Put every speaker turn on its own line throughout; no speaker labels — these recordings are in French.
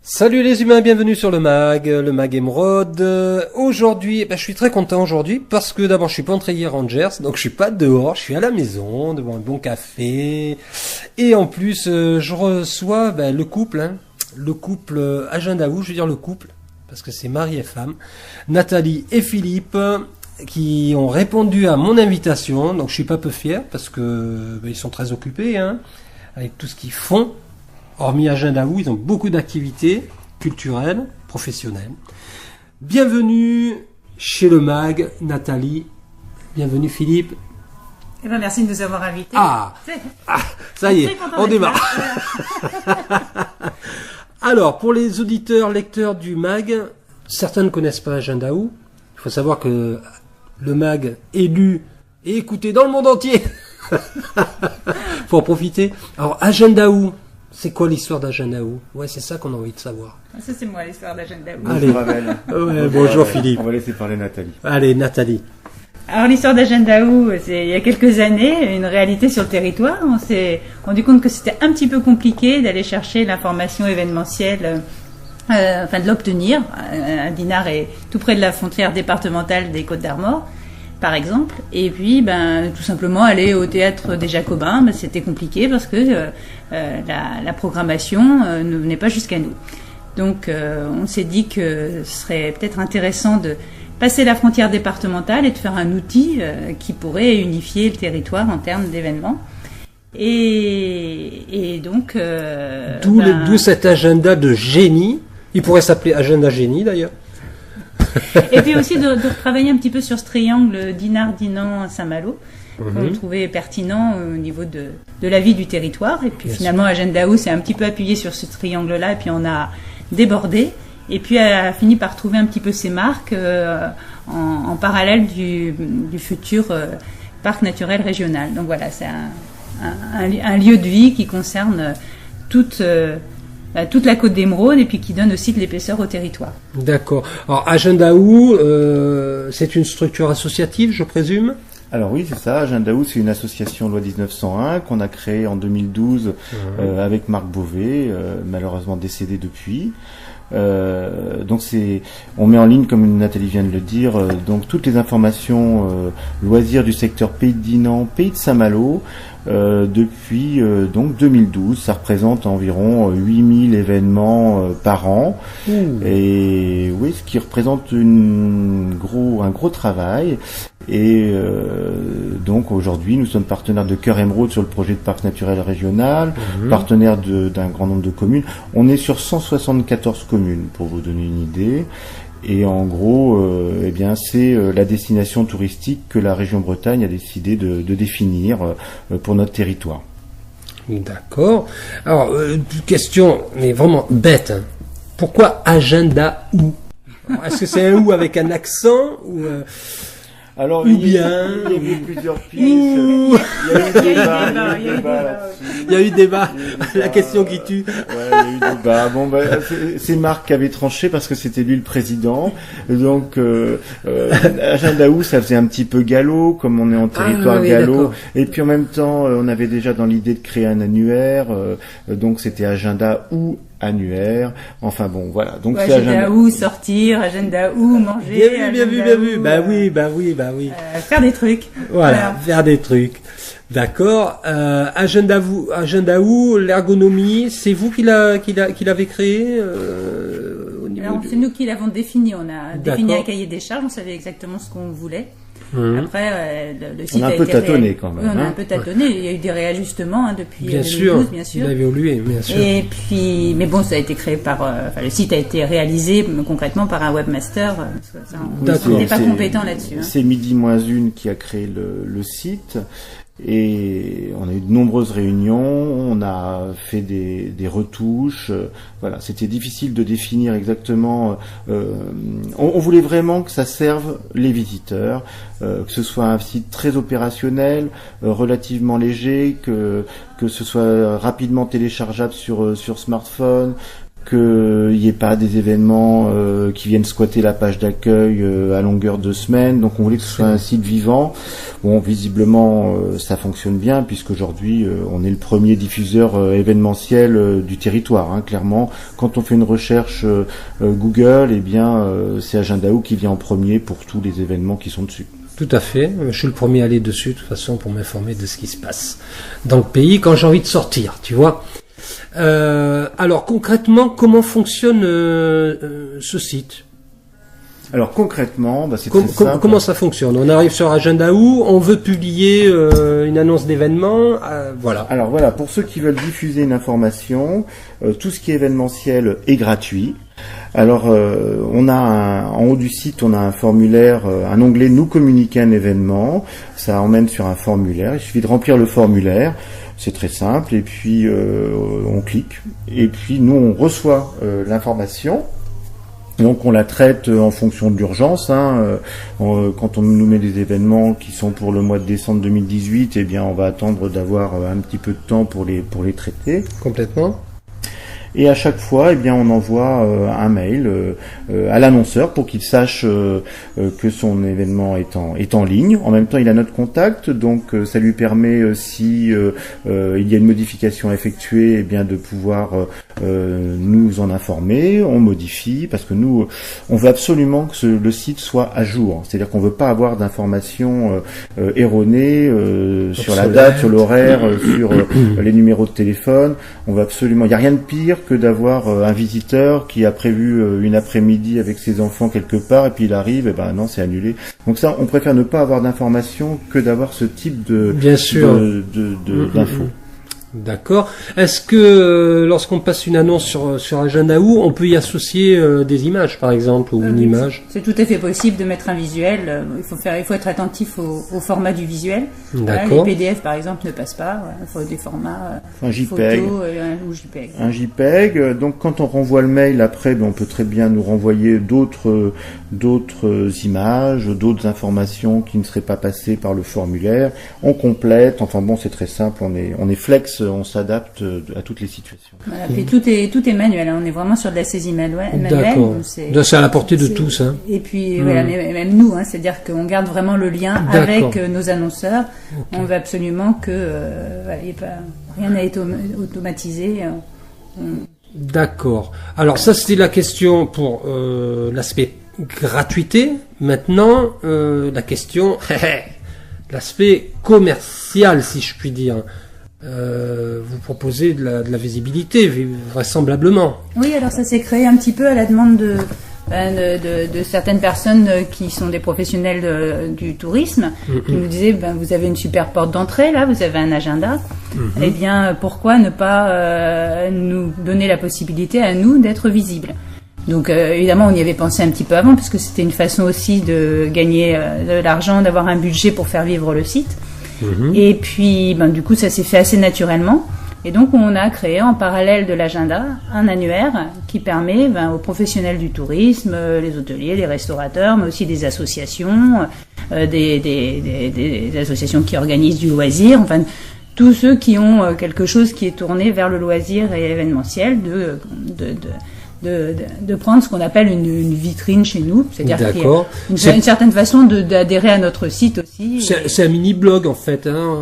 Salut les humains, bienvenue sur le Mag Émeraude. Aujourd'hui, je suis très content aujourd'hui parce que d'abord je suis pas en treillis Rangers, donc je suis pas dehors, je suis à la maison devant un bon café. Et en plus, je reçois le couple Agenda Où, je veux dire le couple, parce que c'est mari et femme, Nathalie et Philippe, qui ont répondu à mon invitation. Donc je suis pas peu fier parce que ils sont très occupés avec tout ce qu'ils font. Hormis Agenda Où, ils ont beaucoup d'activités culturelles, professionnelles. Bienvenue chez le Mag, Nathalie. Bienvenue Philippe.
Eh ben, merci de nous avoir invités.
Ça y est, on démarre. Alors, pour les auditeurs, lecteurs du Mag, certains ne connaissent pas Agenda Où. Il faut savoir que le Mag est lu et écouté dans le monde entier. Faut en profiter. Alors, Agenda Où. C'est quoi l'histoire d'Agenda Où? Ouais, c'est ça qu'on a envie de savoir.
Ça, c'est moi, l'histoire d'Agenda Où.
Allez. Bonjour Philippe.
On va laisser parler Nathalie.
Allez, Nathalie.
Alors, l'histoire d'Agenda Où, c'est il y a quelques années, une réalité sur le territoire. On s'est rendu compte que c'était un petit peu compliqué d'aller chercher l'information événementielle, de l'obtenir. Dinard est tout près de la frontière départementale des Côtes-d'Armor, par exemple, et puis tout simplement aller au théâtre des Jacobins, c'était compliqué parce que la programmation ne venait pas jusqu'à nous. Donc on s'est dit que ce serait peut-être intéressant de passer la frontière départementale et de faire un outil qui pourrait unifier le territoire en termes d'événements. Et donc
d'où cet agenda de génie. Il pourrait s'appeler Agenda Génie d'ailleurs.
Et puis aussi de retravailler un petit peu sur ce triangle Dinard-Dinan-Saint-Malo, qu'on trouvait pertinent au niveau de la vie du territoire. Et puis finalement, Agenda Où s'est un petit peu appuyé sur ce triangle-là, et puis on a débordé. Et puis elle a fini par trouver un petit peu ses marques en parallèle du futur parc naturel régional. Donc voilà, c'est un lieu de vie qui concerne toute la côte d'Émeraude et puis qui donne aussi de l'épaisseur au territoire.
D'accord. Alors Agenda Où, c'est une structure associative, je présume?
Alors oui, c'est ça. Agenda Où, c'est une association loi 1901 qu'on a créée en 2012 avec Marc Beauvais, malheureusement décédé depuis. Donc on met en ligne, comme Nathalie vient de le dire, donc toutes les informations loisirs du secteur Pays de Dinan, Pays de Saint-Malo. Depuis donc 2012, ça représente environ 8000 événements par an. Et oui, ce qui représente un gros travail. Et donc aujourd'hui, nous sommes partenaires de Cœur Émeraude sur le projet de parc naturel régional, partenaires d'un grand nombre de communes. On est sur 174 communes, pour vous donner une idée. Et en gros, c'est la destination touristique que la région Bretagne a décidé de définir pour notre territoire.
D'accord. Alors, question, mais vraiment bête. Pourquoi Agenda Où? Est-ce que c'est un ou avec un accent ou
Alors,
il y a
eu plusieurs pistes. Il
y a eu débat. La question qui tue.
Ouais, il y a eu débat. Bon, c'est Marc qui avait tranché parce que c'était lui le président. Donc, Agenda Où, ça faisait un petit peu gallo, comme on est en territoire gallo.
D'accord.
Et puis en même temps, on avait déjà dans l'idée de créer un annuaire. Donc, c'était Agenda Où annuaire. Enfin bon, voilà. Donc c'est
Agenda Où sortir, Agenda Où manger.
Bien vu. Bah oui.
Faire des trucs.
Voilà, faire des trucs. D'accord. Agenda Où, l'ergonomie, c'est vous qui l'avez créé
Alors, c'est nous qui l'avons défini. On a défini un cahier des charges. On savait exactement ce qu'on voulait. Après, le site
on a un peu tâtonné quand même.
Oui, on a un peu tâtonné. Il y a eu des réajustements depuis 2012, bien sûr.
Il a évolué, bien sûr.
Et puis, mais bon, ça a été créé le site a été réalisé concrètement par un webmaster. On n'est pas compétent là-dessus.
C'est Midi-1 qui a créé le site. Et on a eu de nombreuses réunions, on a fait des retouches, voilà, c'était difficile de définir exactement. On voulait vraiment que ça serve les visiteurs, que ce soit un site très opérationnel, relativement léger, que ce soit rapidement téléchargeable sur smartphone, qu'il n'y ait pas des événements qui viennent squatter la page d'accueil à longueur de semaine. Donc on voulait que ce soit un site vivant. Bon, visiblement ça fonctionne bien puisqu'aujourd'hui on est le premier diffuseur événementiel du territoire. Hein. Clairement, quand on fait une recherche Google, eh bien c'est Agendaou qui vient en premier pour tous les événements qui sont dessus.
Tout à fait. Je suis le premier à aller dessus, de toute façon, pour m'informer de ce qui se passe dans le pays quand j'ai envie de sortir, tu vois. Alors, concrètement, comment fonctionne ce site ?
Alors, concrètement, c'est très simple.
Comment ça fonctionne ? On arrive sur Agendaou, on veut publier une annonce d'événement, voilà.
Alors, voilà, pour ceux qui veulent diffuser une information, tout ce qui est événementiel est gratuit. Alors, on a en haut du site, on a un formulaire, un onglet « Nous communiquer un événement ». Ça emmène sur un formulaire. Il suffit de remplir le formulaire. C'est très simple. Et puis, on clique. Et puis, nous, on reçoit l'information. Donc, on la traite en fonction de l'urgence. Hein. Quand on nous met des événements qui sont pour le mois de décembre 2018, eh bien, on va attendre d'avoir un petit peu de temps pour les traiter.
Complètement.
Et à chaque fois, eh bien, on envoie un mail à l'annonceur pour qu'il sache que son événement est en ligne. En même temps, il a notre contact, donc ça lui permet, si il y a une modification à effectuer, eh bien, de pouvoir nous en informer. On modifie parce que nous, on veut absolument que le site soit à jour. C'est-à-dire qu'on veut pas avoir d'informations erronées sur la date, sur l'horaire, sur les numéros de téléphone. On veut absolument. Il y a rien de pire que d'avoir un visiteur qui a prévu une après-midi avec ses enfants quelque part et puis il arrive et ben non, c'est annulé. Donc ça, on préfère ne pas avoir d'informations que d'avoir ce type d'infos.
D'accord. Est-ce que lorsqu'on passe une annonce sur Agendaou, on peut y associer des images, par exemple, ou une image ?
C'est tout à fait possible de mettre un visuel. Il faut être attentif au format du visuel.
D'accord.
Les PDF, par exemple, ne passent pas. Il faut des formats
un JPEG.
photo ou JPEG.
Un JPEG. Donc, quand on renvoie le mail après, on peut très bien nous renvoyer d'autres images, d'autres informations qui ne seraient pas passées par le formulaire. On complète. Enfin bon, c'est très simple. On est flex. On s'adapte à toutes les situations.
Voilà, puis tout est manuel. Hein. On est vraiment sur de la saisie manuelle.
D'accord. C'est à la portée de tous. Hein.
Et puis voilà, mais même nous, hein, c'est-à-dire qu'on garde vraiment le lien avec nos annonceurs. Okay. On veut absolument que rien n'a été automatisé.
D'accord. Alors ça, c'était la question pour l'aspect gratuité. Maintenant, la question, l'aspect commercial, si je puis dire. Vous proposez de la visibilité, vraisemblablement.
Oui, alors ça s'est créé un petit peu à la demande de certaines personnes qui sont des professionnels du tourisme, qui nous disaient, vous avez une super porte d'entrée, là, vous avez un agenda, eh bien, pourquoi ne pas nous donner la possibilité à nous d'être visibles ? Donc évidemment, on y avait pensé un petit peu avant, parce que c'était une façon aussi de gagner de l'argent, d'avoir un budget pour faire vivre le site. Et puis, du coup, ça s'est fait assez naturellement. Et donc, on a créé en parallèle de l'agenda un annuaire qui permet aux professionnels du tourisme, les hôteliers, les restaurateurs, mais aussi des associations, des associations qui organisent du loisir, enfin, tous ceux qui ont quelque chose qui est tourné vers le loisir et événementiel, de prendre ce qu'on appelle une vitrine chez nous, c'est-à-dire qu'il y a une certaine façon d'adhérer à notre site aussi.
C'est un mini-blog en fait, hein.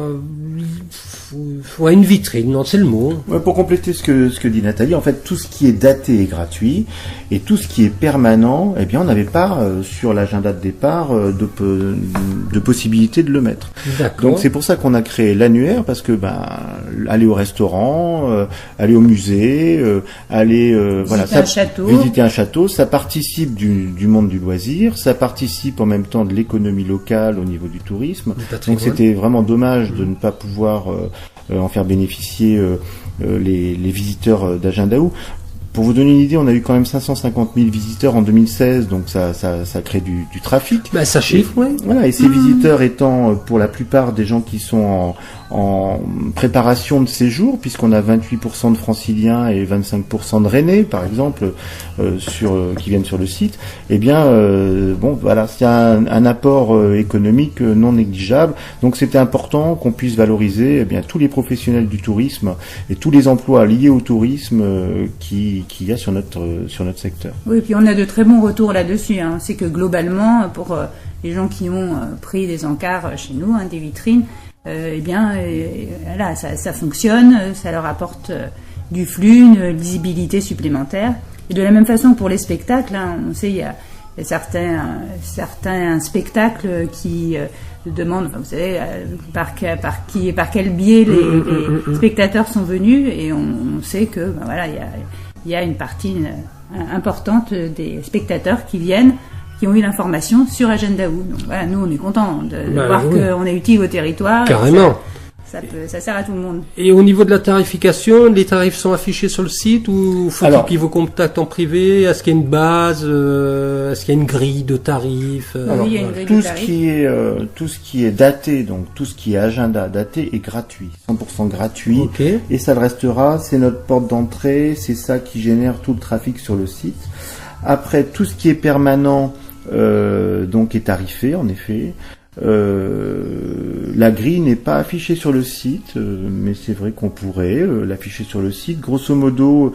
Ouais, une vitrine, non, c'est le mot.
Ouais, pour compléter ce que dit Nathalie, en fait, tout ce qui est daté est gratuit et tout ce qui est permanent, eh bien, on n'avait pas sur l'agenda de départ de possibilité de le mettre.
D'accord.
Donc c'est pour ça qu'on a créé l'annuaire parce que aller au restaurant, aller au musée, visiter un château, ça participe du monde du loisir, ça participe en même temps de l'économie locale au niveau du tourisme. Donc c'était vraiment dommage de ne pas pouvoir en faire bénéficier les visiteurs d'Agendaou. Pour vous donner une idée, on a eu quand même 550 000 visiteurs en 2016, donc ça crée du trafic.
Ça chiffre, oui.
Voilà, et ces visiteurs étant pour la plupart des gens qui sont en préparation de séjour, puisqu'on a 28% de Franciliens et 25% de Rennais, par exemple, qui viennent sur le site. Eh bien, c'est un apport économique non négligeable. Donc, c'était important qu'on puisse valoriser tous les professionnels du tourisme et tous les emplois liés au tourisme qui qu'il y a sur notre secteur.
Oui, puis on a de très bons retours là-dessus. Hein. C'est que globalement, pour les gens qui ont pris des encarts chez nous, des vitrines, voilà, ça fonctionne, ça leur apporte du flux, une lisibilité supplémentaire. Et de la même façon pour les spectacles, on sait il y a certains spectacles qui demandent, vous savez, par quel biais les spectateurs sont venus, et on sait que voilà, il y a une partie importante des spectateurs qui viennent, qui ont eu l'information sur Agenda U. Donc voilà, nous on est contents de voir qu'on est utile au territoire.
Carrément.
Ça sert à tout le monde.
Et au niveau de la tarification, les tarifs sont affichés sur le site ou faut-il qu'ils vous contactent en privé? Est-ce qu'il y a une base? Est-ce qu'il y a une grille de tarifs?
Alors, tout ce qui est daté, donc tout ce qui est agenda daté est gratuit, 100% gratuit.
Okay.
Et ça le restera, c'est notre porte d'entrée, c'est ça qui génère tout le trafic sur le site. Après, tout ce qui est permanent, donc est tarifé, en effet. La grille n'est pas affichée sur le site, mais c'est vrai qu'on pourrait l'afficher sur le site. Grosso modo,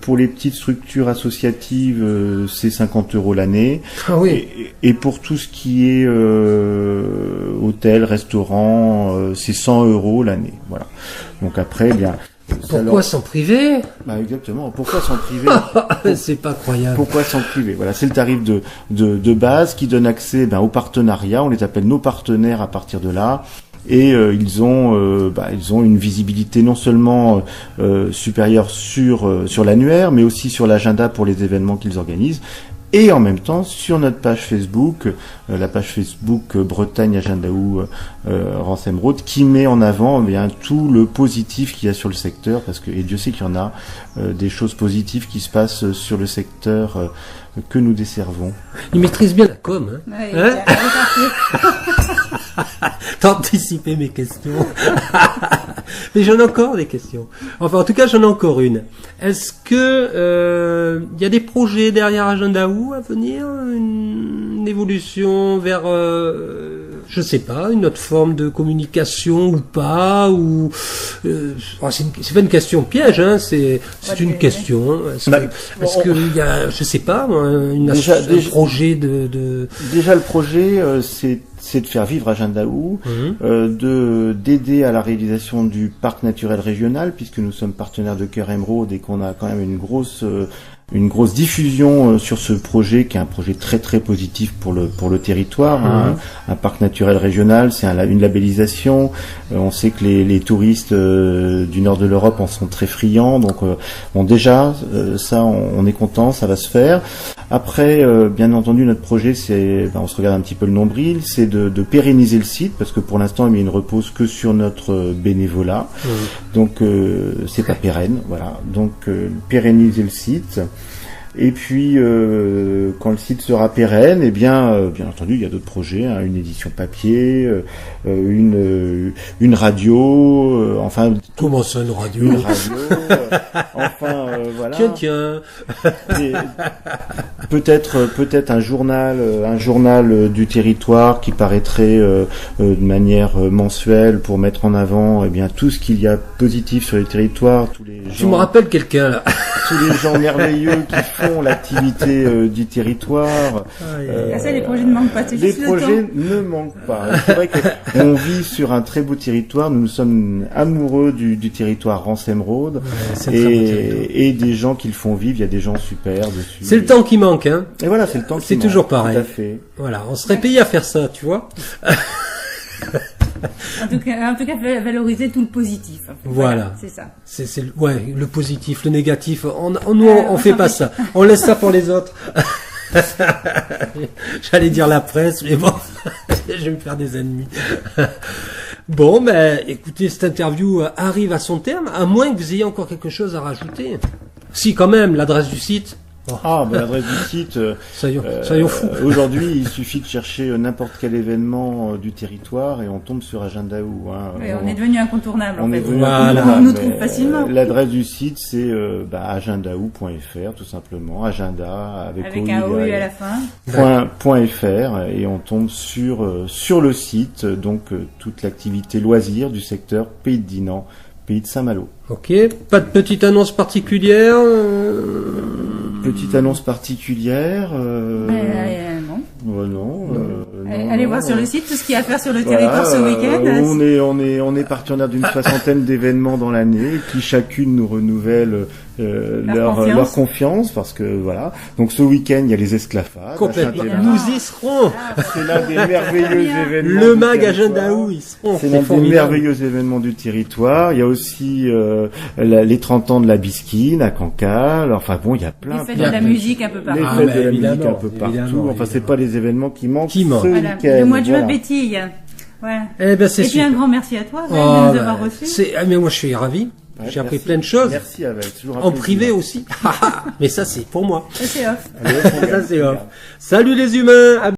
pour les petites structures associatives, c'est 50 € l'année.
Ah oui.
Et pour tout ce qui est hôtel, restaurant, c'est 100 € l'année. Voilà. Donc après, eh bien.
Pourquoi s'en priver?
Exactement. Pourquoi s'en priver?
C'est pas croyable.
Pourquoi s'en priver? Voilà, c'est le tarif de base qui donne accès aux partenariats. On les appelle nos partenaires à partir de là. Et ils ont une visibilité non seulement supérieure sur l'annuaire, mais aussi sur l'agenda pour les événements qu'ils organisent. Et en même temps, sur notre page Facebook, la page Facebook Bretagne Agenda U Rance Émeraude, qui met en avant tout le positif qu'il y a sur le secteur, parce que, et Dieu sait qu'il y en a des choses positives qui se passent sur le secteur que nous desservons.
Il maîtrise bien la com, hein?
Ouais,
T'as anticipé mes questions. Mais j'en ai encore des questions. Enfin, en tout cas, j'en ai encore une. Est-ce que y a des projets derrière Agenda U à venir, une évolution vers, je sais pas, une autre forme de communication ou pas, ou c'est pas une question piège, hein. C'est une question. Est-ce que il y a, je sais pas, un projet de. Déjà,
le projet, c'est de faire vivre Agenda U, d'aider à la réalisation du parc naturel régional, puisque nous sommes partenaires de Cœur Émeraude et qu'on a quand même une grosse diffusion sur ce projet, qui est un projet très très positif pour le territoire. Un parc naturel régional, c'est une labellisation. On sait que les touristes du nord de l'Europe en sont très friands, donc déjà ça on est content, ça va se faire. Après, bien entendu, notre projet, c'est, on se regarde un petit peu le nombril, c'est de pérenniser le site, parce que pour l'instant, il ne repose que sur notre bénévolat. Donc, c'est pas pérenne, voilà. Donc, pérenniser le site. Et puis, quand le site sera pérenne, eh bien entendu, il y a d'autres projets, une édition papier, une radio, enfin.
Comment ça, une radio?
Une radio, enfin, voilà.
Tiens.
Peut-être un journal du territoire qui paraîtrait de manière mensuelle pour mettre en avant, tout ce qu'il y a positif sur le territoire, tous les gens.
Tu me rappelles quelqu'un, là.
Tous les gens merveilleux qui font l'activité du territoire.
Ça, les projets ne manquent pas.
Les projets ne manquent pas. C'est vrai qu'on vit sur un très beau territoire. Nous sommes amoureux du territoire Rance Émeraude, et des gens qui le font vivre. Il y a des gens super dessus.
C'est le temps qui manque, hein.
Et voilà, c'est le temps qui manque.
C'est toujours pareil.
Tout à fait.
Voilà, on serait payé à faire ça, tu vois.
En tout cas, valoriser tout le positif.
Voilà.
C'est ça.
C'est le positif, le négatif. On fait pas ça. On laisse ça pour les autres. J'allais dire la presse, mais bon, je vais me faire des ennemis. Bon, écoutez, cette interview arrive à son terme, à moins que vous ayez encore quelque chose à rajouter. Si, quand même, l'adresse du site.
L'adresse du site.
Soyons fous.
Aujourd'hui, il suffit de chercher n'importe quel événement du territoire et on tombe sur Agenda U.
On est devenu incontournable.
On
nous trouve facilement.
L'adresse du site, c'est agendau.fr, tout simplement. Agenda avec
un OU à la fin.
.fr, et on tombe sur le site, donc toute l'activité loisir du secteur Pays de Dinan, pays de Saint-Malo.
Ok, pas de petite annonce particulière
Petite annonce particulière
Non.
Non.
Allez voir sur le site tout ce qu'il y a à faire sur le territoire ce week-end.
On est partenaire d'une 60aine d'événements dans l'année qui chacune nous renouvelle leur confiance parce que voilà. Donc ce week-end il y a les esclafades.
Complètement. Nous y serons.
C'est l'un des merveilleux événements.
Le mag à Gendaou, ils seront.
C'est l'un des merveilleux événements du territoire. Il y a aussi les 30 ans de la Bisquine à Cancale. Enfin bon, il y a plein.
Les fêtes de la musique un peu partout.
Les fêtes de la musique un peu partout. Enfin c'est pas les événements qui manquent. Ce
voilà.
week-end.
Le mois de juin pétille. Voilà.
Eh ben, c'est
et puis un grand merci à toi de nous avoir reçus.
Mais moi je suis ravi.
Ouais,
j'ai appris plein de choses.
Merci Abel.
En privé aussi. Mais ça c'est pour moi.
Ça c'est off.
Allez,
ça c'est off. Salut les humains.